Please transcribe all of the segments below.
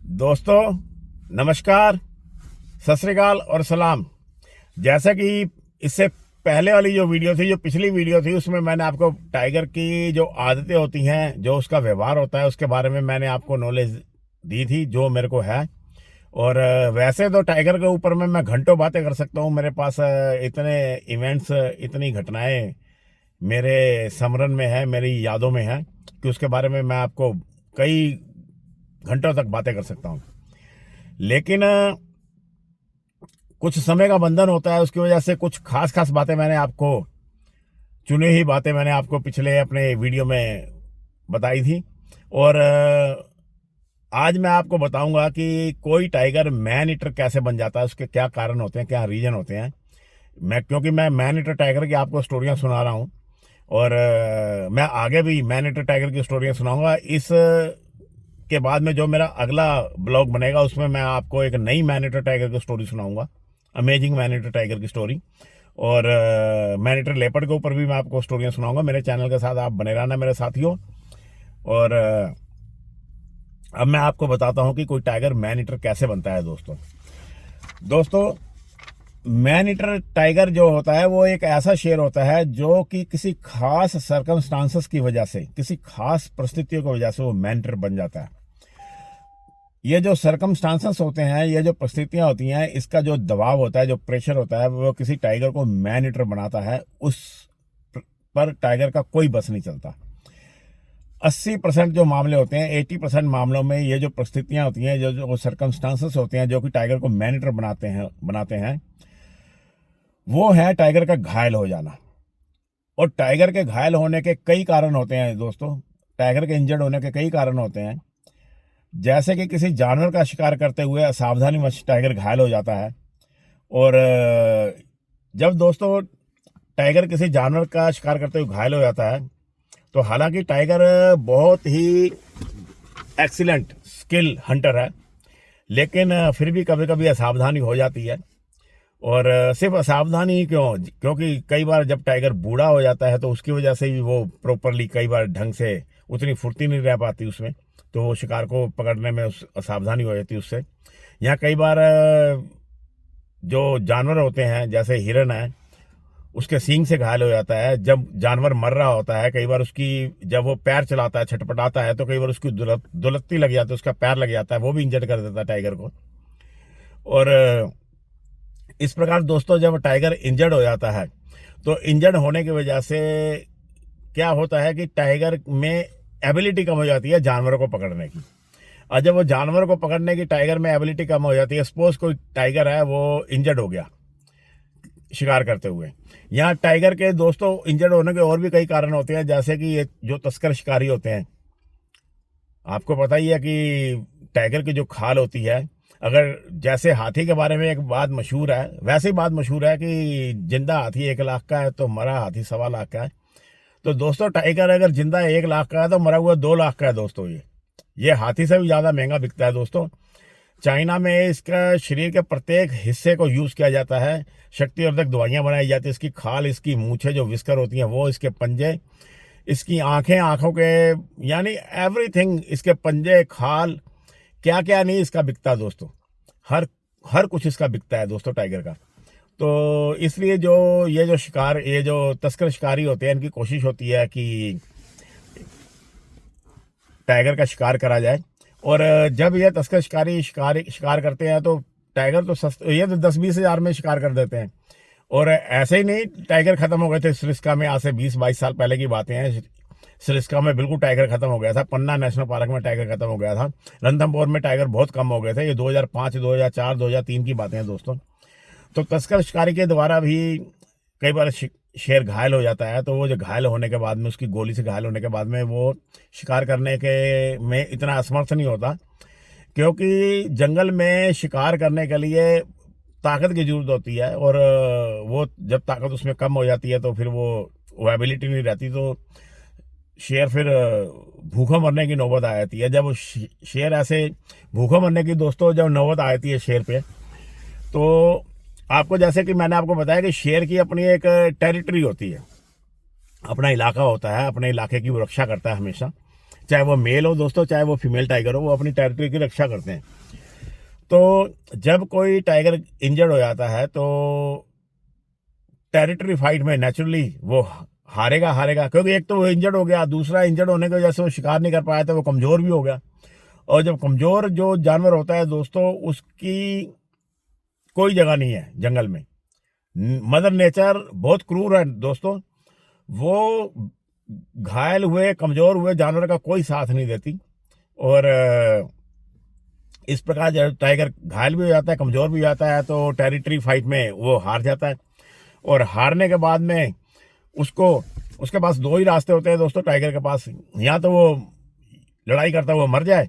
दोस्तों नमस्कार, सत श्री अकाल और सलाम। जैसा कि इससे पहले वाली जो वीडियो थी, जो पिछली वीडियो थी, उसमें मैंने आपको टाइगर की जो आदतें होती हैं, जो उसका व्यवहार होता है, उसके बारे में मैंने आपको नॉलेज दी थी जो मेरे को है। और वैसे तो टाइगर के ऊपर में मैं घंटों बातें कर सकता हूँ। मेरे पास इतने इवेंट्स, इतनी घटनाएं मेरे स्मरण में है, मेरी यादों में है कि उसके बारे में मैं आपको कई घंटों तक बातें कर सकता हूँ। लेकिन कुछ समय का बंधन होता है, उसकी वजह से कुछ खास खास बातें मैंने आपको, चुनी हुई बातें मैंने आपको पिछले अपने वीडियो में बताई थी। और आज मैं आपको बताऊंगा कि कोई टाइगर मैन ईटर कैसे बन जाता है, उसके क्या कारण होते हैं, क्या रीजन होते हैं। क्योंकि मैं मैन ईटर टाइगर की आपको स्टोरियां सुना रहा हूं, और मैं आगे भी मैन ईटर टाइगर की स्टोरियां सुनाऊंगा। इस के बाद में जो मेरा अगला ब्लॉग बनेगा, उसमें मैं आपको एक नई मैन ईटर टाइगर की स्टोरी सुनाऊंगा, अमेजिंग मैन ईटर टाइगर की स्टोरी। और मैन ईटर लेपर्ड के ऊपर भी मैं आपको स्टोरियां सुनाऊंगा। मेरे चैनल के साथ आप बने रहना मेरे साथियों। और अब मैं आपको बताता हूं कि कोई टाइगर मैन ईटर कैसे बनता है। दोस्तों मैन ईटर टाइगर जो होता है वो एक ऐसा शेर होता है जो कि किसी खास सर्कमस्टांसेस की वजह से, किसी खास परिस्थितियों की वजह से वो मैन ईटर बन जाता है। ये जो सर्कमस्टांसेस होते हैं, ये जो परिस्थितियां होती हैं, इसका जो दबाव होता है, जो प्रेशर होता है, वो किसी टाइगर को मैन ईटर बनाता है। उस पर टाइगर का कोई बस नहीं चलता। 80% जो मामले होते हैं, 80% मामलों में ये जो परिस्थितियां होती हैं, जो जो सर्कमस्टांसेस होते हैं जो कि टाइगर को मैन ईटर बनाते हैं, वो है टाइगर का घायल हो जाना। और टाइगर के घायल होने के कई कारण होते हैं दोस्तों। टाइगर के इंजर्ड होने के कई कारण होते हैं। जैसे कि किसी जानवर का शिकार करते हुए असावधानीवश टाइगर घायल हो जाता है। और जब दोस्तों टाइगर किसी जानवर का शिकार करते हुए घायल हो जाता है, तो हालांकि टाइगर बहुत ही एक्सीलेंट स्किल हंटर है, लेकिन फिर भी कभी कभी असावधानी हो जाती है। और सिर्फ असावधानी ही क्यों, क्योंकि कई बार जब टाइगर बूढ़ा हो जाता है तो उसकी वजह से भी वो प्रॉपरली कई बार ढंग से उतनी फुर्ती नहीं रह पाती उसमें, तो वो शिकार को पकड़ने में उस असावधानी हो जाती है उससे। यहाँ कई बार जो जानवर होते हैं, जैसे हिरन है, उसके सींग से घायल हो जाता है। जब जानवर मर रहा होता है, कई बार उसकी, जब वो पैर चलाता है, छटपटाता है, तो कई बार उसकी दुलत्ती लग जाती है, उसका पैर लग जाता है, वो भी इंजर्ड कर देता है टाइगर को। और इस प्रकार दोस्तों जब टाइगर इंजर्ड हो जाता है, तो इंजर्ड होने की वजह से क्या होता है कि टाइगर में एबिलिटी कम हो जाती है जानवरों को पकड़ने की। और जब वो जानवर को पकड़ने की टाइगर में एबिलिटी कम हो जाती है, सपोज कोई टाइगर है वो इंजर्ड हो गया शिकार करते हुए। यहाँ टाइगर के दोस्तों इंजर्ड होने के और भी कई कारण होते हैं, जैसे कि ये जो तस्कर शिकारी होते हैं, आपको पता ही है कि टाइगर की जो खाल होती है, अगर जैसे हाथी के बारे में एक बात मशहूर है, वैसे ही बात मशहूर है कि जिंदा हाथी 1 लाख का है तो मरा हाथी 1.25 लाख का है। तो दोस्तों टाइगर अगर जिंदा 1 लाख का है तो मरा हुआ 2 लाख का है दोस्तों। ये हाथी से भी ज्यादा महंगा बिकता है दोस्तों। चाइना में इसका शरीर के प्रत्येक हिस्से को यूज किया जाता है, शक्तिवर्धक दवाइयां बनाई जाती है। इसकी खाल, इसकी मूछें जो विस्कर होती हैं वो, इसके पंजे, इसकी आंखें, आंखों के, यानी एवरीथिंग, इसके पंजे, खाल, क्या क्या नहीं इसका बिकता है दोस्तों। हर हर कुछ इसका बिकता है दोस्तों टाइगर का। तो इसलिए ये जो तस्कर शिकारी होते हैं, इनकी कोशिश होती है कि टाइगर का शिकार करा जाए। और जब ये तस्कर शिकार करते हैं, तो टाइगर तो ये तो 10-20 हजार में शिकार कर देते हैं। और ऐसे ही नहीं टाइगर खत्म हो गए थे सरिस्का में, आज से 20-22 साल पहले की बातें हैं। सरिस्का में बिल्कुल टाइगर खत्म हो गया था। पन्ना नेशनल पार्क में टाइगर खत्म हो गया था। रणथंभौर में टाइगर बहुत कम हो गए थे। ये 2005, 2004, 2003 की बातें हैं दोस्तों। तो तस्कर शिकारी के द्वारा भी कई बार शेर घायल हो जाता है, तो वो जो घायल होने के बाद में, उसकी गोली से घायल होने के बाद में, वो शिकार करने के में इतना असमर्थ नहीं होता, क्योंकि जंगल में शिकार करने के लिए ताकत की जरूरत होती है। और वो जब ताकत उसमें कम हो जाती है तो फिर वो एबिलिटी नहीं रहती, तो शेर फिर भूखा मरने की नौबत आ जाती है। जब वो शेर ऐसे भूखा मरने की दोस्तों जब नौबत आ जाती है शेर पे, तो आपको, जैसे कि मैंने आपको बताया कि शेर की अपनी एक टेरिटरी होती है, अपना इलाका होता है, अपने इलाके की वो रक्षा करता है हमेशा। चाहे वो मेल हो दोस्तों, चाहे वो फीमेल टाइगर हो, वो अपनी टेरिटरी की रक्षा करते हैं। तो जब कोई टाइगर इंजर्ड हो जाता है तो टेरिटरी फाइट में नेचुरली वो हारेगा हारेगा, क्योंकि एक तो वो इंजर्ड हो गया, दूसरा इंजर्ड होने की वजह से वो शिकार नहीं कर पाया तो वो कमज़ोर भी हो गया। और जब कमज़ोर जो जानवर होता है दोस्तों, उसकी कोई जगह नहीं है जंगल में। मदर नेचर बहुत क्रूर है दोस्तों, वो घायल हुए कमज़ोर हुए जानवर का कोई साथ नहीं देती। और इस प्रकार जब टाइगर घायल भी हो जाता है, कमज़ोर भी हो जाता है, तो टेरिटरी फाइट में वो हार जाता है। और हारने के बाद में उसको उसके पास दो ही रास्ते होते हैं दोस्तों टाइगर के पास, या तो वो लड़ाई करता हुआ मर जाए,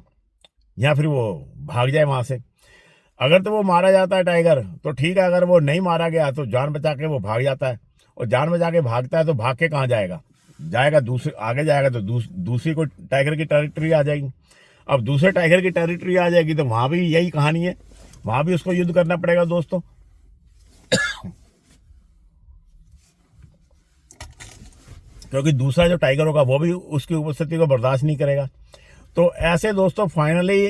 या फिर वो भाग जाए वहाँ से। अगर तो वो मारा जाता है टाइगर तो ठीक है, अगर वो नहीं मारा गया तो जान बचा के वो भाग जाता है। और जान बचा के भागता है तो भाग के कहाँ जाएगा, जाएगा दूसरे आगे जाएगा तो दूसरी कोई टाइगर की टेरिटरी आ जाएगी। अब दूसरे टाइगर की टेरिटरी आ जाएगी तो वहाँ भी यही कहानी है, वहाँ भी उसको युद्ध करना पड़ेगा दोस्तों। क्योंकि दूसरा जो टाइगर होगा वो भी उसकी उपस्थिति को बर्दाश्त नहीं करेगा। तो ऐसे दोस्तों फाइनली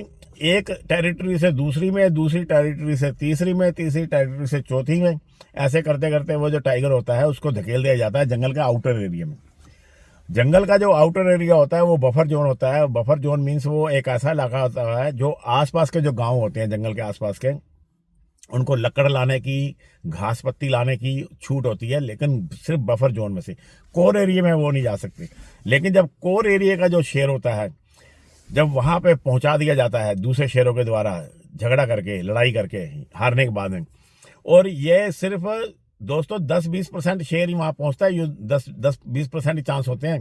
एक टेरिटरी से दूसरी में, दूसरी टेरिटरी से तीसरी में, तीसरी टेरिटरी से चौथी में, ऐसे करते करते वो जो टाइगर होता है उसको धकेल दिया जाता है जंगल का आउटर एरिया में। जंगल का जो आउटर एरिया होता है वो बफर जोन होता है। बफर जोन मीन्स वो एक ऐसा इलाका होता है जो आसपास के जो गांव होते हैं जंगल के आसपास के, उनको लकड़ लाने की, घास पत्ती लाने की छूट होती है, लेकिन सिर्फ बफर जोन में से। कोर एरिया में वो नहीं जा सकते। लेकिन जब कोर एरिया का जो शेर होता है, जब वहां पे पहुंचा दिया जाता है दूसरे शेरों के द्वारा झगड़ा करके, लड़ाई करके हारने के बाद में, और ये सिर्फ दोस्तों 10-20% शेर ही वहां पहुंचता है, 10-20% ही चांस होते हैं।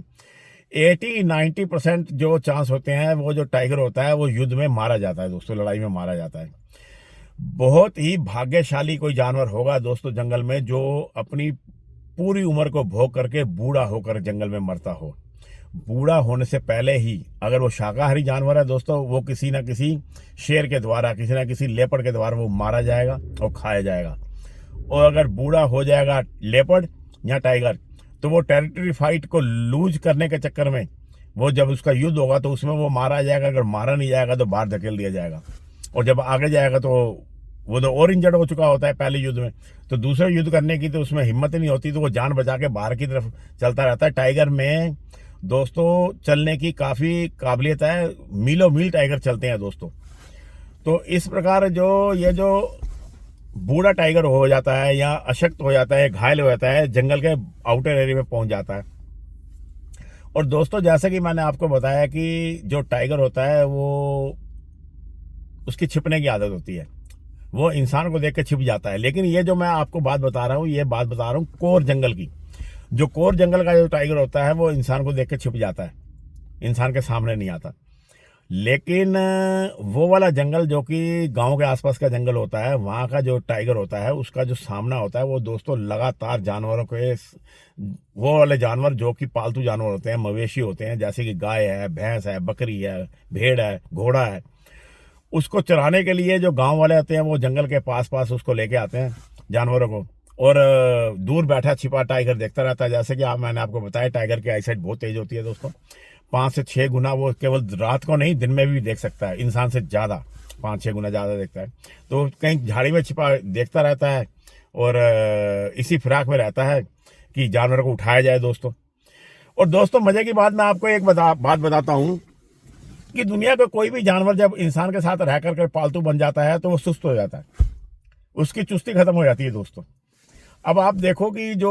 80-90% जो चांस होते हैं वो जो टाइगर होता है वो युद्ध में मारा जाता है दोस्तों, लड़ाई में मारा जाता है। बहुत ही भाग्यशाली कोई जानवर होगा दोस्तों जंगल में जो अपनी पूरी उम्र को भोग करके बूढ़ा होकर जंगल में मरता हो। बूढ़ा होने से पहले ही अगर वो शाकाहारी जानवर है दोस्तों, वो किसी ना किसी शेर के द्वारा, किसी ना किसी लेपर्ड के द्वारा वो मारा जाएगा और खाया जाएगा। और अगर बूढ़ा हो जाएगा लेपर्ड या टाइगर, तो वो टेरिटरी फाइट को लूज करने के चक्कर में वो जब उसका युद्ध होगा तो उसमें वो मारा जाएगा। अगर मारा नहीं जाएगा तो बाहर धकेल दिया जाएगा। और जब आगे जाएगा तो वो तो और इंजर्ड हो चुका होता है पहले युद्ध में, तो दूसरे युद्ध करने की तो उसमें हिम्मत ही नहीं होती, तो वो जान बचा के बाहर की तरफ चलता रहता है। टाइगर में दोस्तों चलने की काफ़ी काबिलियत है, मीलों मील टाइगर चलते हैं दोस्तों। तो इस प्रकार जो ये जो बूढ़ा टाइगर हो जाता है या अशक्त हो जाता है, घायल हो जाता है, जंगल के आउटर एरिया में पहुंच जाता है। और दोस्तों जैसे कि मैंने आपको बताया कि जो टाइगर होता है वो उसकी छिपने की आदत होती है, वो इंसान को देख के छिप जाता है। लेकिन ये जो मैं आपको बात बता रहा हूँ, ये बात बता रहा हूँ कोर जंगल की। जो कोर जंगल का जो टाइगर होता है वो इंसान को देख के छिप जाता है, इंसान के सामने नहीं आता। लेकिन वो वाला जंगल जो कि गांव के आसपास का जंगल होता है, वहाँ का जो टाइगर होता है उसका जो सामना होता है वो दोस्तों लगातार जानवरों के, वो वाले जानवर जो कि पालतू जानवर होते हैं, मवेशी होते हैं, जैसे कि गाय है, भैंस है, बकरी है, भेड़ है, घोड़ा है, उसको चराने के लिए जो गांव वाले होते हैं वो जंगल के पास पास उसको लेके आते हैं जानवरों को। और दूर बैठा छिपा टाइगर देखता रहता है। जैसे कि मैंने आपको बताया टाइगर की आईसाइट बहुत तेज होती है दोस्तों, 5 से 6 गुना वो केवल रात को नहीं दिन में भी देख सकता है, इंसान से ज़्यादा 5-6 गुना ज़्यादा देखता है। तो कहीं झाड़ी में छिपा देखता रहता है और इसी फिराक में रहता है कि जानवर को उठाया जाए दोस्तों। और दोस्तों मज़े की बात मैं आपको एक बात बताता हूँ कि दुनिया का कोई भी जानवर जब इंसान के साथ रह करके पालतू बन जाता है तो वो सुस्त हो जाता है, उसकी चुस्ती खत्म हो जाती है दोस्तों। अब आप देखो कि जो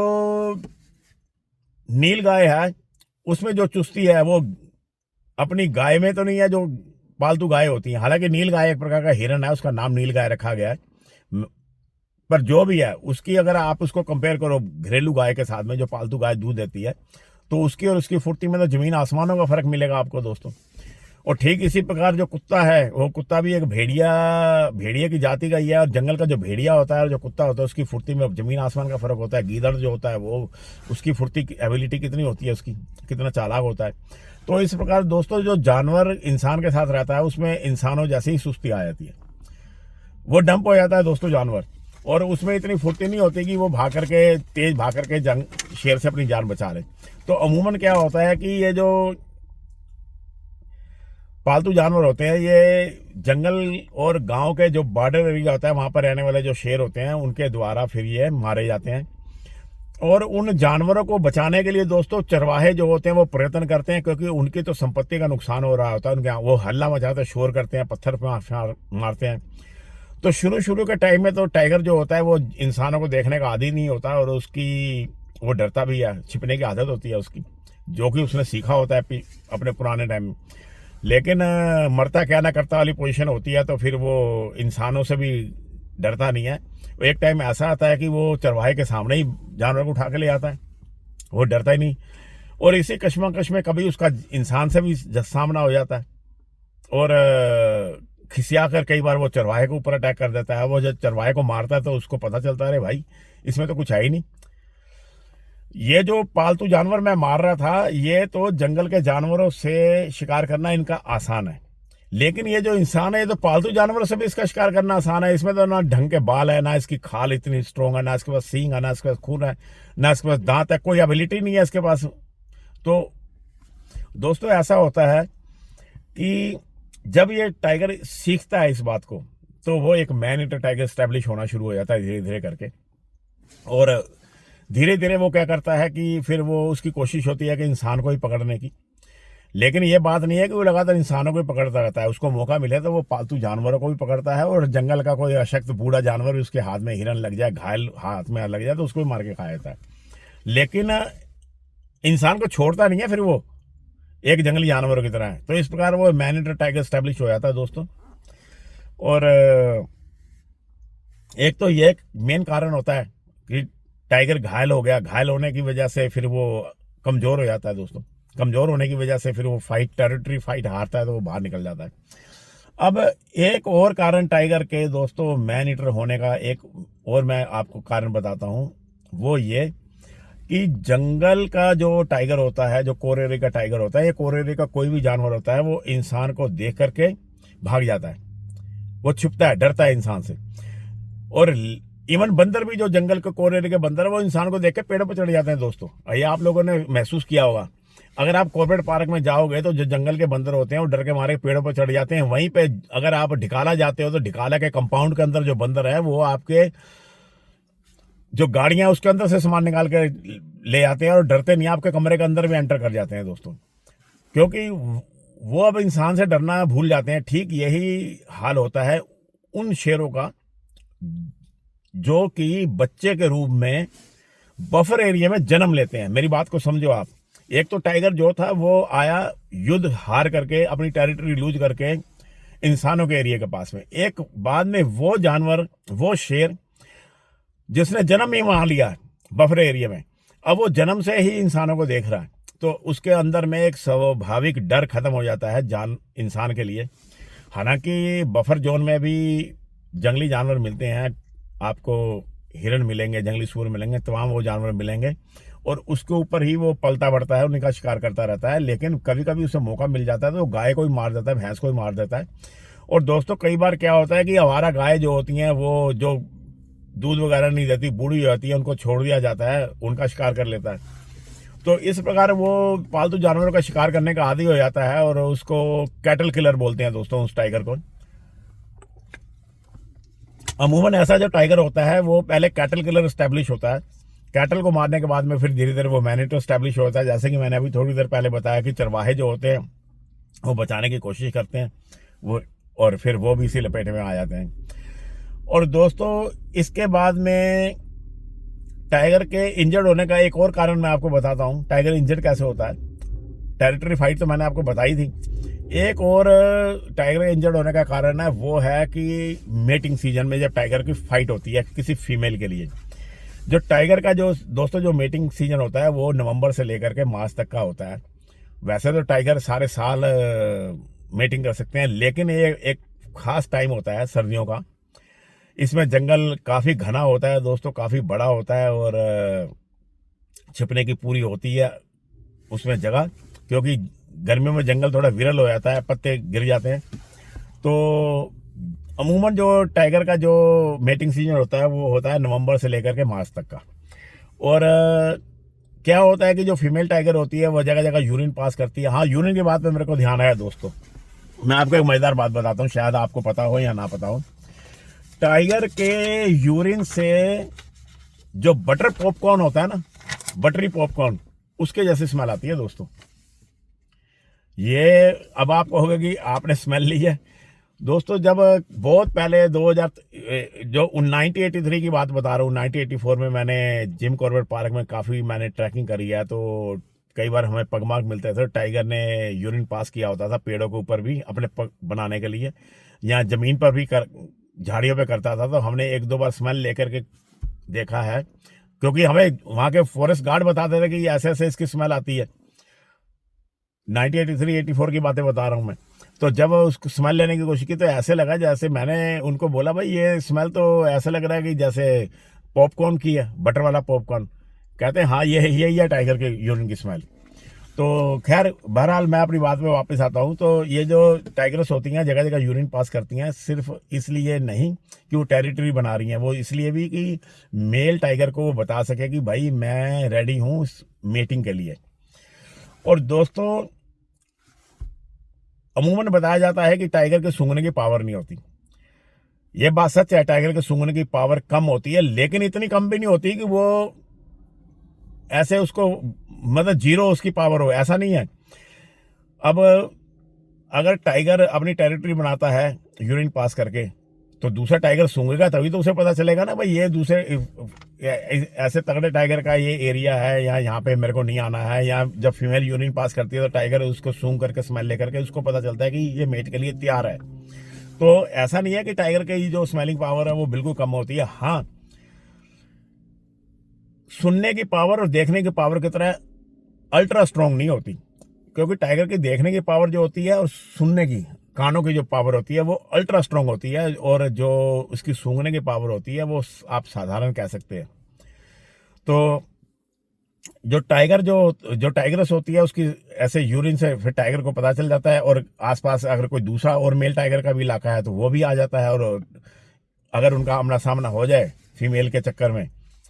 नील गाय है उसमें जो चुस्ती है वो अपनी गाय में तो नहीं है जो पालतू गाय होती है। हालांकि नील गाय एक प्रकार का हिरन है, उसका नाम नील गाय रखा गया है, पर जो भी है उसकी अगर आप उसको कंपेयर करो घरेलू गाय के साथ में जो पालतू गाय दूध देती है, तो उसकी और उसकी फुर्ती में तो जमीन आसमानों का फर्क मिलेगा आपको दोस्तों। और ठीक इसी प्रकार जो कुत्ता है, वो कुत्ता भी एक भेड़िया की जाति का ही है। और जंगल का जो भेड़िया होता है और जो कुत्ता होता है उसकी फुर्ती में जमीन आसमान का फर्क होता है। गीदड़ जो होता है वो उसकी फुर्ती की एबिलिटी कितनी होती है, उसकी कितना चालाक होता है। तो इस प्रकार दोस्तों जो जानवर इंसान के साथ रहता है उसमें इंसानों जैसी ही सुस्ती आ जाती है, वो डंप हो जाता है दोस्तों जानवर। और उसमें इतनी फुर्ती नहीं होती कि वो तेज भाग करके शेर से अपनी जान बचा ले। तो अमूमन क्या होता है कि ये जो पालतू जानवर होते हैं, ये जंगल और गांव के जो बॉर्डर एरिया होता है वहां पर रहने वाले जो शेर होते हैं उनके द्वारा फिर ये मारे जाते हैं। और उन जानवरों को बचाने के लिए दोस्तों चरवाहे जो होते हैं वो प्रयत्न करते हैं, क्योंकि उनकी तो संपत्ति का नुकसान हो रहा होता है उनके। वो हल्ला मचाते हैं, शोर करते हैं, पत्थर मारते हैं। तो शुरू शुरू के टाइम में तो टाइगर जो होता है वो इंसानों को देखने का आदी नहीं होता, और उसकी वो डरता भी है, छिपने की आदत होती है उसकी, जो कि उसने सीखा होता है अपने पुराने टाइम में। लेकिन मरता क्या ना करता वाली पोजीशन होती है, तो फिर वो इंसानों से भी डरता नहीं है। एक टाइम ऐसा आता है कि वो चरवाहे के सामने ही जानवर को उठा के ले आता है, वो डरता ही नहीं। और इसी कश्मकश में कभी उसका इंसान से भी सामना हो जाता है, और खिसिया कर कई बार वो चरवाहे के ऊपर अटैक कर देता है। वो जब चरवाहे को मारता है तो उसको पता चलता है अरे भाई इसमें तो कुछ है ही नहीं। ये जो पालतू जानवर मैं मार रहा था, ये तो जंगल के जानवरों से शिकार करना इनका आसान है, लेकिन ये जो इंसान है ये तो पालतू जानवरों से भी इसका शिकार करना आसान है। इसमें तो ना ढंग के बाल है, ना इसकी खाल इतनी स्ट्रोंग है, ना इसके पास सींग है, ना इसके पास खून है, ना इसके पास दांत है, कोई एबिलिटी नहीं है इसके पास। तो दोस्तों ऐसा होता है कि जब ये टाइगर सीखता है इस बात को, तो वो एक मैन ईटर टाइगर स्टैब्लिश होना शुरू हो जाता है धीरे धीरे करके। और धीरे धीरे वो क्या करता है कि फिर वो उसकी कोशिश होती है कि इंसान को ही पकड़ने की। लेकिन ये बात नहीं है कि वो लगातार इंसानों को ही पकड़ता रहता है, उसको मौका मिले तो वो पालतू जानवरों को भी पकड़ता है। और जंगल का कोई अशक्त बूढ़ा जानवर भी उसके हाथ में हिरन लग जाए, घायल हाथ में लग जाए, तो उसको भी मार के खा जाता है। लेकिन इंसान को छोड़ता नहीं है फिर वो, एक जंगली जानवरों की तरह है। तो इस प्रकार वो मैन ईटर टाइगर स्टैब्लिश हो जाता है दोस्तों। और एक तो ये मेन कारण होता है कि टाइगर घायल हो गया, घायल होने की वजह से फिर वो कमजोर हो जाता है दोस्तों। कमजोर होने की वजह से फिर वो टेरिटरी फाइट हारता है, तो वो बाहर निकल जाता है। अब एक और कारण टाइगर के दोस्तों मैन ईटर होने का, एक और मैं आपको कारण बताता हूं, वो ये कि जंगल का जो टाइगर होता है, जो कोरेरी का टाइगर होता है, ये कोरेरी का कोई भी जानवर होता है, वो इंसान को देख करके भाग जाता है, वो छुपता है, डरता है इंसान से। और इवन बंदर भी, जो जंगल के कोरेरी के बंदर है, वो इंसान को देख के पेड़ों पर चढ़ जाते हैं दोस्तों। ये आप लोगों ने महसूस किया होगा। अगर आप कॉर्बेट पार्क में जाओगे तो जो जंगल के बंदर होते हैं वो डर के मारे पेड़ों पर चढ़ जाते हैं। वहीं पे अगर आप ढिकाला जाते हो तो ढिकाला के कंपाउंड के अंदर जो बंदर है वो आपके जो गाड़ियां उसके अंदर से सामान निकाल के ले आते हैं, और डरते नहीं, आपके कमरे के अंदर भी एंटर कर जाते हैं दोस्तों, क्योंकि वो अब इंसान से डरना भूल जाते हैं। ठीक यही हाल होता है उन शेरों का जो कि बच्चे के रूप में बफर एरिया में जन्म लेते हैं। मेरी बात को समझो आप। एक तो टाइगर जो था वो आया युद्ध हार करके, अपनी टेरिटरी लूज करके इंसानों के एरिया के पास में। एक बाद में वो जानवर, वो शेर जिसने जन्म ही वहां लिया बफर एरिया में, अब वो जन्म से ही इंसानों को देख रहा है, तो उसके अंदर में एक स्वाभाविक डर खत्म हो जाता है इंसान के लिए। हालांकि बफर जोन में भी जंगली जानवर मिलते हैं, आपको हिरन मिलेंगे, जंगली सूअर मिलेंगे, तमाम वो जानवर मिलेंगे, और उसके ऊपर ही वो पलता बढ़ता है, उनका शिकार करता रहता है। लेकिन कभी कभी उसे मौका मिल जाता है तो गाय को ही मार देता है, भैंस को ही मार देता है। और दोस्तों कई बार क्या होता है कि आवारा गाय जो होती हैं, वो जो दूध वगैरह नहीं देती, बूढ़ी होती है, उनको छोड़ दिया जाता है, उनका शिकार कर लेता है। तो इस प्रकार वो पालतू जानवरों का शिकार करने का आदी हो जाता है, और उसको कैटल किलर बोलते हैं दोस्तों उस टाइगर को। अमूमन ऐसा जो टाइगर होता है वो पहले कैटल किलर स्टैब्लिश होता है। कैटल को मारने के बाद में फिर धीरे धीरे वो मैन ईटर स्टैब्लिश होता है। जैसे कि मैंने अभी थोड़ी देर पहले बताया कि चरवाहे जो होते हैं वो बचाने की कोशिश करते हैं वो, और फिर वो भी इसी लपेटे में आ जाते हैं। और दोस्तों इसके बाद में टाइगर के इंजर्ड होने का एक और कारण मैं आपको बताता हूं। टाइगर इंजर्ड कैसे होता है? टेरिटरी फाइट तो मैंने आपको बताई थी। एक और टाइगर इंजर्ड होने का कारण है, वो है कि मेटिंग सीजन में जब टाइगर की फाइट होती है किसी फीमेल के लिए। जो टाइगर का जो दोस्तों जो मेटिंग सीजन होता है वो नवंबर से लेकर के मार्च तक का होता है। वैसे तो टाइगर सारे साल मेटिंग कर सकते हैं, लेकिन ये एक खास टाइम होता है सर्दियों का। इसमें जंगल काफ़ी घना होता है दोस्तों, काफ़ी बड़ा होता है, और छिपने की पूरी होती है उसमें जगह, क्योंकि गर्मियों में जंगल थोड़ा विरल हो जाता है, पत्ते गिर जाते हैं। तो अमूमन जो टाइगर का जो मेटिंग सीजन होता है वो होता है नवंबर से लेकर के मार्च तक का। और क्या होता है कि जो फीमेल टाइगर होती है वो जगह जगह यूरिन पास करती है। हाँ, यूरिन की बात में मेरे को ध्यान आया दोस्तों, मैं आपको एक मजेदार बात बताता हूँ, शायद आपको पता हो या ना पता हो। टाइगर के यूरिन से जो बटर पॉपकॉर्न होता है ना, बटरी पॉपकॉर्न, उसके जैसी स्मेल आती है दोस्तों। ये अब आप कहोगे कि आपने स्मेल ली है। दोस्तों जब बहुत पहले 2000 जो 1983 की बात बता रहा हूँ, 1984 में मैंने जिम कॉर्बेट पार्क में काफ़ी मैंने ट्रैकिंग करी है। तो कई बार हमें पगमार्क मिलते थे। टाइगर ने यूरिन पास किया होता था पेड़ों के ऊपर भी अपने पग बनाने के लिए, या ज़मीन पर भी कर, झाड़ियों पे करता था। तो हमने एक दो बार स्मेल लेकर के देखा है, क्योंकि हमें वहाँ के फॉरेस्ट गार्ड बताते थे कि ऐसे ऐसे इसकी स्मेल आती है। 1983-84 की बातें बता रहा हूँ मैं। तो जब उसको स्मेल लेने की कोशिश की तो ऐसे लगा जैसे, मैंने उनको बोला भाई ये स्मेल तो ऐसा लग रहा है कि जैसे पॉपकॉर्न की है, बटर वाला पॉपकॉर्न। कहते हैं हाँ ये है टाइगर के यूरिन की स्मेल। तो खैर बहरहाल मैं अपनी बात में वापस आता हूँ। तो ये जो टाइगर्स होती हैं जगह जगह यूरिन पास करती हैं, सिर्फ इसलिए नहीं कि वो टेरिटरी बना रही हैं, वो इसलिए भी कि मेल टाइगर को वो बता सके कि भाई मैं रेडी हूँ मीटिंग के लिए। और दोस्तों अमूमन बताया जाता है कि टाइगर के सूंघने की पावर नहीं होती। ये बात सच है, टाइगर के सूंघने की पावर कम होती है, लेकिन इतनी कम भी नहीं होती कि वो ऐसे उसको मतलब जीरो उसकी पावर हो, ऐसा नहीं है। अब अगर टाइगर अपनी टेरिटरी बनाता है यूरिन पास करके, तो दूसरा टाइगर सूंघेगा तभी तो उसे पता चलेगा ना भाई ये दूसरे ऐसे तगड़े टाइगर का ये एरिया है, या यहाँ पे मेरे को नहीं आना है। या जब फीमेल यूरिन पास करती है तो टाइगर उसको सूंघ करके स्मेल लेकर के उसको पता चलता है कि ये मेट के लिए तैयार है। तो ऐसा नहीं है कि टाइगर की जो स्मेलिंग पावर है वो बिल्कुल कम होती है। हाँ, सुनने की पावर और देखने की पावर की तरह अल्ट्रा स्ट्रांग नहीं होती, क्योंकि टाइगर की देखने की पावर जो होती है और सुनने की कानों की जो पावर होती है वो अल्ट्रा स्ट्रांग होती है, और जो उसकी सूंघने की पावर होती है वो आप साधारण कह सकते हैं। तो जो टाइगर जो टाइगरस होती है उसकी ऐसे यूरिन से फिर टाइगर को पता चल जाता है, और आसपास अगर कोई दूसरा और मेल टाइगर का भी इलाका है तो वो भी आ जाता है। और अगर उनका आमना सामना हो जाए फीमेल के चक्कर में,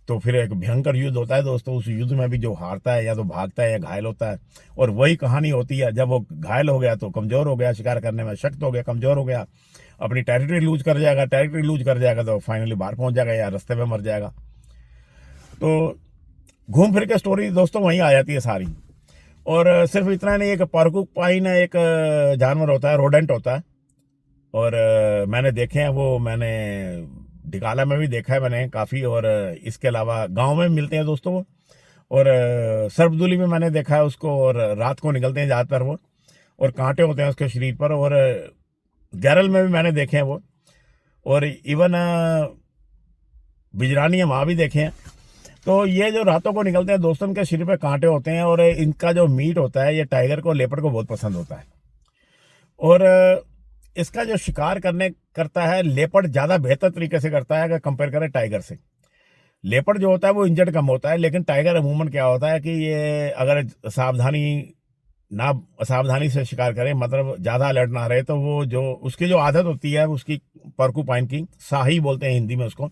तो फिर एक भयंकर युद्ध होता है दोस्तों। उस युद्ध में भी जो हारता है या तो भागता है या घायल होता है। और वही कहानी होती है, जब वो घायल हो गया तो कमजोर हो गया, शिकार करने में शक्त हो गया, कमजोर हो गया, अपनी टेरिटरी लूज कर जाएगा। टेरिटरी लूज कर जाएगा तो फाइनली बाहर पहुंच जाएगा या रास्ते में मर जाएगा। तो घूम फिर के स्टोरी दोस्तों वहीं आ जाती है सारी। और सिर्फ इतना नहीं, एक पोर्कुपाइन एक जानवर होता है, रोडेंट होता है। और मैंने देखे हैं वो, मैंने ढिकाला में भी देखा है मैंने काफ़ी। और इसके अलावा गांव में मिलते हैं दोस्तों वो। और सर्पदुली में मैंने देखा है उसको, और रात को निकलते हैं ज़्यादातर वो, और कांटे होते हैं उसके शरीर पर। और गैरल में भी मैंने देखे हैं वो, और इवन बिजरानी है वहाँ भी देखे हैं। तो ये जो रातों को निकलते हैं दोस्तों, इनके शरीर पे कांटे होते हैं, और इनका जो मीट होता है ये टाइगर को, लेपर्ड को बहुत पसंद होता है। और इसका जो शिकार करता है लेपर्ड ज़्यादा बेहतर तरीके से करता है अगर कंपेयर करें टाइगर से। लेपर्ड जो होता है वो इंजर्ड कम होता है, लेकिन टाइगर अमूमन क्या होता है कि ये अगर ना सावधानी से शिकार करे, मतलब ज़्यादा अलर्ट ना रहे, तो वो जो उसकी जो आदत होती है उसकी, पोर्कुपाइन की, साही बोलते हैं हिंदी में उसको,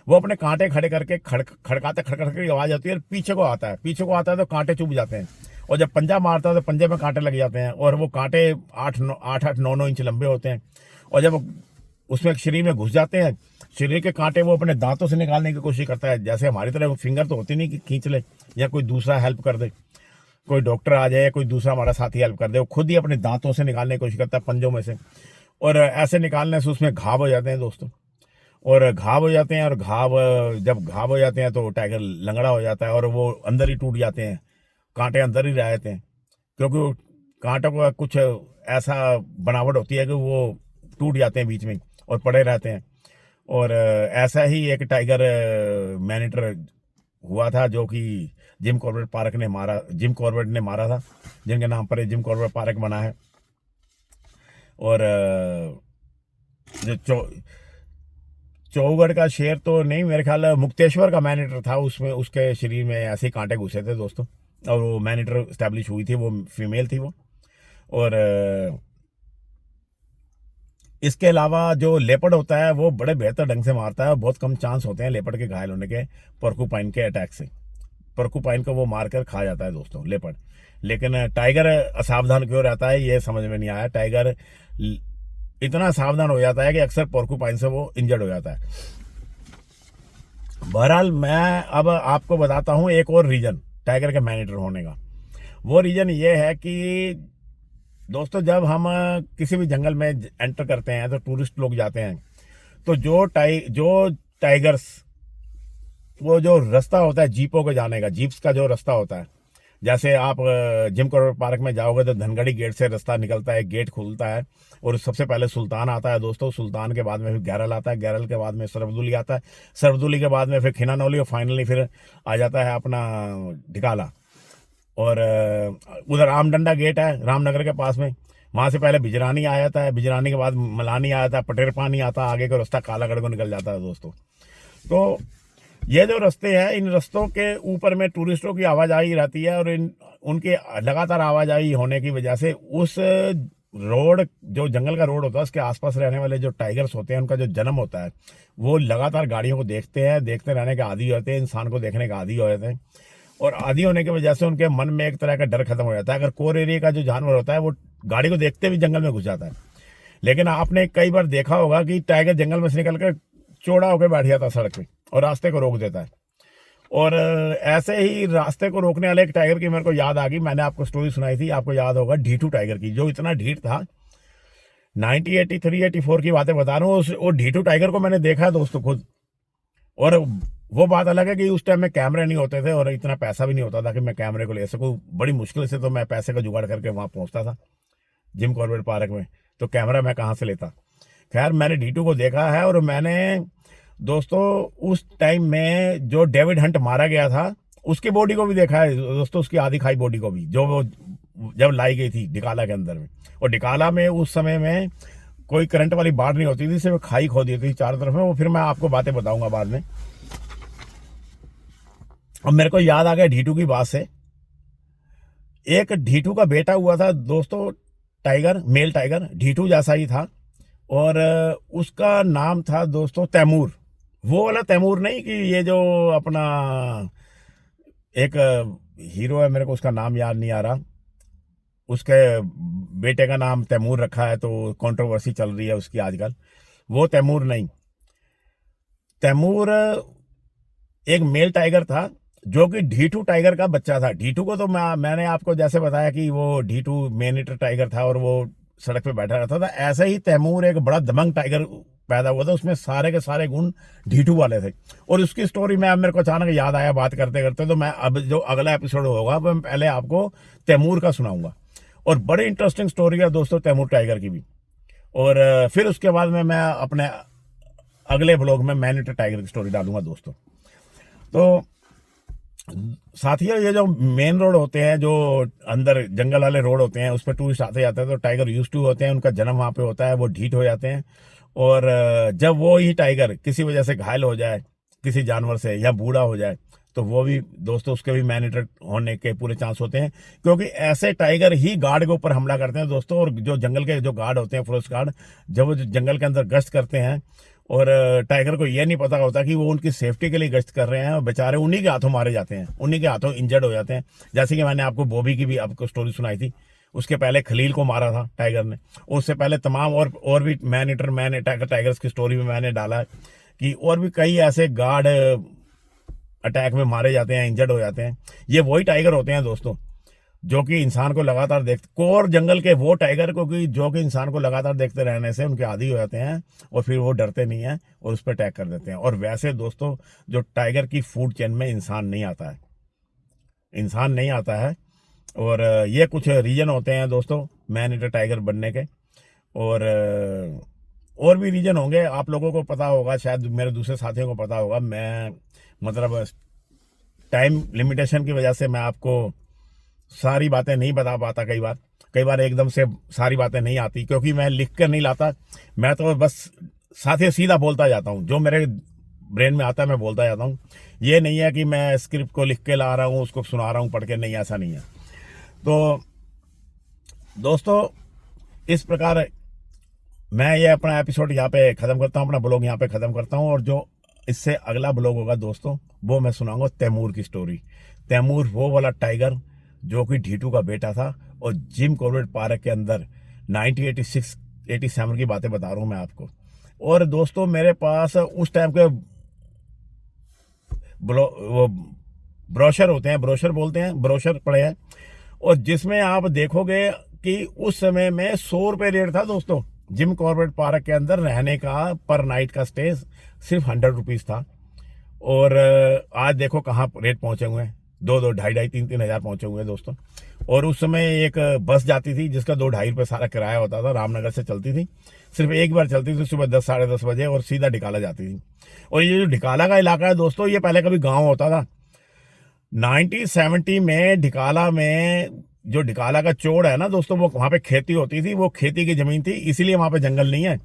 वो अपने कांटे खड़े करके खड़काते खड़खड़ आवाज आती है, और पीछे को आता है तो कांटे चुभ जाते हैं। और जब पंजा मारता है तो पंजे में कांटे लग जाते हैं, और वो कांटे 8-9 इंच लंबे होते हैं। और जब उसमें शरीर में घुस जाते हैं, शरीर के कांटे वो अपने दांतों से निकालने की कोशिश करता है। जैसे हमारी तरह फिंगर तो होती नहीं कि खींच ले या कोई दूसरा हेल्प कर दे, कोई डॉक्टर आ जाए या कोई दूसरा हमारा साथी हेल्प कर दे, वो खुद ही अपने दांतों से निकालने की कोशिश करता है, पंजों में से। और ऐसे निकालने से उसमें घाव हो जाते हैं दोस्तों। और घाव हो जाते हैं, और जब घाव हो जाते हैं तो टाइगर लंगड़ा हो जाता है, और वो अंदर ही टूट जाते हैं, कांटे अंदर ही रह जाते हैं, क्योंकि वो कांटों का कुछ ऐसा बनावट होती है कि वो टूट जाते हैं बीच में और पड़े रहते हैं। और ऐसा ही एक टाइगर मैनीटर हुआ था जो कि जिम कॉर्बेट ने मारा था, जिनके नाम पर जिम कॉर्बेट पार्क बना है। और जो चौगढ़ का शेर तो नहीं, मेरे ख्याल मुक्तेश्वर का मैनेटर था, उसमें उसके शरीर में ऐसे ही कांटे घुसे थे दोस्तों, और वो मैनेटर स्टैब्लिश हुई थी, वो फीमेल थी वो। और इसके अलावा जो लेपर्ड होता है वो बड़े बेहतर ढंग से मारता है, और बहुत कम चांस होते हैं लेपर्ड के घायल होने के पोर्कुपाइन के अटैक से। पोर्कुपाइन को वो मारकर खा जाता है दोस्तों, लेपर्ड। लेकिन टाइगर असावधान क्यों रहता है ये समझ में नहीं आया। टाइगर इतना सावधान हो जाता है कि अक्सर पोर्कुपाइन से वो इंजर्ड हो जाता है। बहरहाल मैं अब आपको बताता हूँ एक और रीजन टाइगर के मैन ईटर होने का। वो रीजन ये है कि दोस्तों जब हम किसी भी जंगल में एंटर करते हैं तो टूरिस्ट लोग जाते हैं, तो जो टाइगर्स, वो जो रास्ता होता है जीपों के जाने का, जीप्स का जो रास्ता होता है, जैसे आप जिम कॉर्बेट पार्क में जाओगे तो धनगढ़ी गेट से रास्ता निकलता है, गेट खुलता है और सबसे पहले सुल्तान आता है दोस्तों। सुल्तान के बाद में फिर गैरल आता है, गैरल के बाद में सरवदुली आता है, सरवदुली के बाद में फिर खिनानौली और फाइनली फिर आ जाता है अपना ढिकाला। और उधर रामडंडा गेट है रामनगर के पास में, वहां से पहले बिजरानी आ जाता है, बिजरानी के बाद मलानी आ जाता है, पटेर पानी आता है, आगे का रास्ता कालागढ़ को निकल जाता है दोस्तों। तो ये जो रास्ते हैं, इन रास्तों के ऊपर में टूरिस्टों की आवाजाही रहती है और उनके लगातार आवाजाही होने की वजह से उस रोड, जो जंगल का रोड होता है, उसके आसपास रहने वाले जो टाइगर्स होते हैं उनका जो जन्म होता है, वो लगातार गाड़ियों को देखते हैं, देखते रहने के आदी होते हैं, इंसान को देखने के आदी हो जाते हैं। और आदी होने की वजह से उनके मन में एक तरह का डर खत्म हो जाता है। अगर कोर एरिया का जो जानवर होता है वो गाड़ी को देखते भी जंगल में घुस जाता है। लेकिन आपने कई बार देखा होगा कि टाइगर जंगल में से निकल कर चौड़ा होकर बैठ जाता है सड़क पे और रास्ते को रोक देता है। और ऐसे ही रास्ते को रोकने वाले एक टाइगर की मेरे को याद आ गई। मैंने आपको स्टोरी सुनाई थी, आपको याद होगा, ढीठू टाइगर की, जो इतना ढीठ था। 1983-84 की बातें बता रहा हूँ। वो ढीठू टाइगर को मैंने देखा दोस्तों खुद। और वो बात अलग है कि उस टाइम में कैमरे नहीं होते थे और इतना पैसा भी नहीं होता था कि मैं कैमरे को ले सकूं। बड़ी मुश्किल से तो मैं पैसे का जुगाड़ करके वहां पहुंचता था जिम कॉर्बेट पार्क में, तो कैमरा मैं कहाँ से लेता। खैर मैंने ढीठू को देखा है। और मैंने दोस्तों उस टाइम में जो डेविड हंट मारा गया था उसकी बॉडी को भी देखा है दोस्तों, उसकी आधी खाई बॉडी को भी, जो वो जब लाई गई थी डिकाला के अंदर में। और डिकाला में उस समय में कोई करंट वाली बाढ़ नहीं होती थी, सिर्फ खाई खोदी थी चारों तरफ में। वो फिर मैं आपको बातें बताऊंगा बाद में। अब मेरे को याद आ गया ढीठू की बात से, एक ढीठू का बेटा हुआ था दोस्तों, टाइगर, मेल टाइगर, ढीठू जैसा ही था। और उसका नाम था दोस्तों तैमूर। वो वाला तैमूर नहीं कि ये जो अपना एक हीरो है, मेरे को उसका नाम याद नहीं आ रहा, उसके बेटे का नाम तैमूर रखा है तो कंट्रोवर्सी चल रही है उसकी आजकल। वो तैमूर नहीं, तैमूर एक मेल टाइगर था जो कि ढीठू टाइगर का बच्चा था। ढीठू को तो मैंने आपको जैसे बताया कि वो ढीठू मेन ईटर टाइगर था और वो सड़क पे बैठा रहता था, ऐसे ही तैमूर एक बड़ा दबंग टाइगर पैदा हुआ था। उसमें सारे के सारे गुण ढीठू वाले थे। और उसकी स्टोरी में अब मेरे को अचानक याद आया बात करते करते, तो मैं अब जो अगला एपिसोड होगा वो मैं पहले आपको तैमूर का सुनाऊंगा। और बड़ी इंटरेस्टिंग स्टोरी है दोस्तों तैमूर टाइगर की भी। और फिर उसके बाद में मैं अपने अगले ब्लॉग में मैन ईटर टाइगर की स्टोरी डालूंगा दोस्तों। तो साथियों, ये जो मेन रोड होते हैं, जो अंदर जंगल वाले रोड होते हैं, उस पर टूरिस्ट आते जाते हैं, तो टाइगर यूज टू होते हैं, उनका जन्म वहाँ पे होता है, वो ढीठ हो जाते हैं। और जब वो ही टाइगर किसी वजह से घायल हो जाए किसी जानवर से या बूढ़ा हो जाए, तो वो भी दोस्तों उसके भी मैन ईटर होने के पूरे चांस होते हैं, क्योंकि ऐसे टाइगर ही गार्ड के ऊपर हमला करते हैं दोस्तों। और जो जंगल के जो गार्ड होते हैं, फॉरेस्ट गार्ड, जब वो जंगल के अंदर गश्त करते हैं और टाइगर को ये नहीं पता होता कि वो उनकी सेफ्टी के लिए गश्त कर रहे हैं, और बेचारे उन्हीं के हाथों मारे जाते हैं, उन्हीं के हाथों इंजर्ड हो जाते हैं। जैसे कि मैंने आपको बॉबी की भी आपको स्टोरी सुनाई थी, उसके पहले खलील को मारा था टाइगर ने। उससे पहले तमाम और भी मैन अटैक टाइगर्स की स्टोरी में मैंने डाला है कि और भी कई ऐसे गार्ड अटैक में मारे जाते हैं, इंजर्ड हो जाते हैं। ये वही टाइगर होते हैं दोस्तों जो कि इंसान को लगातार देखते, कोर जंगल के वो टाइगर को कि जो कि इंसान को लगातार देखते रहने से उनके आदी हो जाते हैं और फिर वो डरते नहीं हैं और उस पर अटैक कर देते हैं। और वैसे दोस्तों जो टाइगर की फूड चेन में इंसान नहीं आता है, इंसान नहीं आता है। और ये कुछ रीजन होते हैं दोस्तों मैन ईटर टाइगर बनने के। और भी रीजन होंगे, आप लोगों को पता होगा, शायद मेरे दूसरे साथियों को पता होगा। मैं मतलब टाइम लिमिटेशन की वजह से मैं आपको सारी बातें नहीं बता पाता। कई बार एकदम से सारी बातें नहीं आती, क्योंकि मैं लिख कर नहीं लाता, मैं तो बस साथ सीधा बोलता जाता हूँ, जो मेरे ब्रेन में आता है मैं बोलता जाता हूँ। ये नहीं है कि मैं स्क्रिप्ट को लिख के ला रहा हूँ, उसको सुना रहा हूँ पढ़ के, नहीं, ऐसा नहीं है। तो दोस्तों इस प्रकार मैं ये अपना एपिसोड यहाँ पे ख़त्म करता हूँ, अपना ब्लॉग यहाँ पे ख़त्म करता हूँ। और जो इससे अगला ब्लॉग होगा दोस्तों, वो मैं सुनाऊंगा तैमूर की स्टोरी। तैमूर वो वाला टाइगर जो कि ढीटू का बेटा था, और जिम कॉर्बेट पार्क के अंदर 1986 87 की बातें बता रहा हूं मैं आपको। और दोस्तों मेरे पास उस टाइम के वो ब्रोशर होते हैं, ब्रोशर बोलते हैं, ब्रोशर पड़े हैं, और जिसमें आप देखोगे कि उस समय में 100 रुपये रेट था दोस्तों जिम कॉर्बेट पार्क के अंदर रहने का। पर नाइट का स्टे सिर्फ 100 रुपीज़ था। और आज देखो कहाँ रेट पहुंचे हुए हैं, 2-2, 2.5-2.5, 3-3 हज़ार पहुंचे हुए हैं दोस्तों। और उस समय एक बस जाती थी जिसका 2-2.5 रुपये सारा किराया होता था, रामनगर से चलती थी, सिर्फ एक बार चलती थी सुबह 10 साढ़े 10 बजे, और सीधा ढिकाला जाती थी। और ये जो ढिकाला का इलाका है दोस्तों, ये पहले कभी गाँव होता था। 1970 में ढिकाला में, जो ढिकाला का चोड़ है ना दोस्तों, वो वहाँ पे खेती होती थी, वो खेती की ज़मीन थी, इसीलिए वहाँ पे जंगल नहीं है।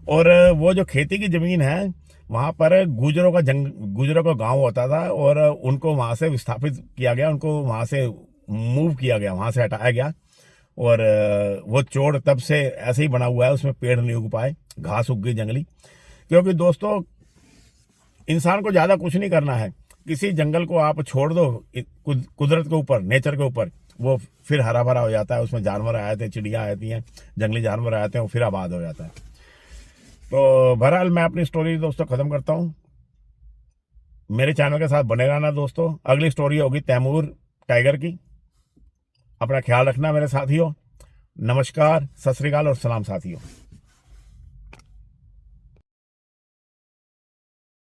और वो जो खेती की ज़मीन है वहाँ पर गुजरों का गांव होता था, और उनको वहाँ से विस्थापित किया गया, उनको वहाँ से मूव किया गया, वहाँ से हटाया गया। और वो चोड़ तब से ऐसे ही बना हुआ है, उसमें पेड़ नहीं उग पाए, घास उग गई जंगली। क्योंकि दोस्तों इंसान को ज़्यादा कुछ नहीं करना है, किसी जंगल को आप छोड़ दो कुदरत के ऊपर, नेचर के ऊपर, वो फिर हरा भरा हो जाता है, उसमें जानवर आ जाते हैं, चिड़िया आती हैं, जंगली जानवर आ जाते हैं, वो फिर आबाद हो जाता है। तो बहरहाल मैं अपनी स्टोरी दोस्तों ख़त्म करता हूँ। मेरे चैनल के साथ बने रहना दोस्तों, अगली स्टोरी होगी तैमूर टाइगर की। अपना ख्याल रखना मेरे साथियों। नमस्कार, सत श्री अकाल और सलाम साथियों।